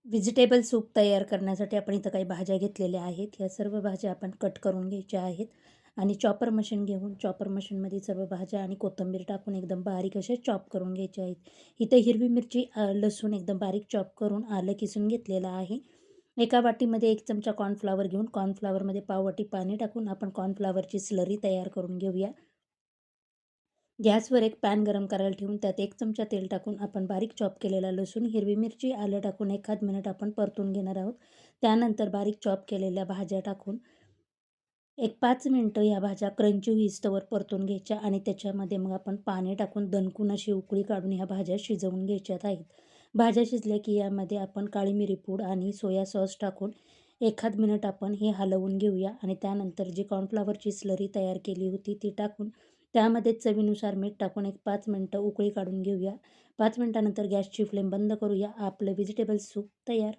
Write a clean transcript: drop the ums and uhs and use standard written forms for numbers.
Vegetable soup तयार करण्यासाठी आपण इथं काही भाज्या घेतलेल्या आहेत. ह्या सर्व भाज्या आपण कट करून घ्यायच्या आहेत आणि चॉपर मशीन घेऊन चॉपर मशीनमध्ये सर्व भाज्या आणि कोथिंबीर टाकून एकदम बारीक असे चॉप करून घ्यायचे आहेत. इथे हिरवी मिरची, लसूण एकदम बारीक चॉप करून आलं किसून घेतलेलं आहे. एका वाटीमध्ये 1 चमचा कॉर्नफ्लॉवर घेऊन कॉर्नफ्लॉवरमध्ये पाव वाटी पाणी टाकून आपण कॉर्नफ्लॉवरची स्लरी तयार करून घेऊया. गॅसवर एक पॅन गरम करायला ठेवून त्यात 1 चमचा तेल टाकून आपण बारीक चॉप केलेला लसूण, हिरवी मिरची, आलं टाकून एखाद मिनिट आपण परतून घेणार आहोत. त्यानंतर बारीक चॉप केलेल्या भाज्या टाकून एक 5 मिनिटं या भाज्या क्रंची होईस्तोवर परतून घ्यायच्या आणि त्याच्यामध्ये मग आपण पाणी टाकून दणकून अशी उकळी काढून ह्या भाज्या शिजवून घ्यायच्या आहेत. भाज्या शिजल्या की यामध्ये आपण काळी मिरी पूड आणि सोया सॉस टाकून एखाद मिनिट आपण हे हलवून घेऊया आणि त्यानंतर जी कॉर्नफ्लॉवरची स्लरी तयार केली होती ती टाकून त्यामध्ये चवीनुसार मीठ टाकून एक 5 मिनिटं उकळी काढून घेऊया. 5 मिनिटानंतर गॅसची फ्लेम बंद करूया. आपलं व्हेजिटेबल सूप तयार.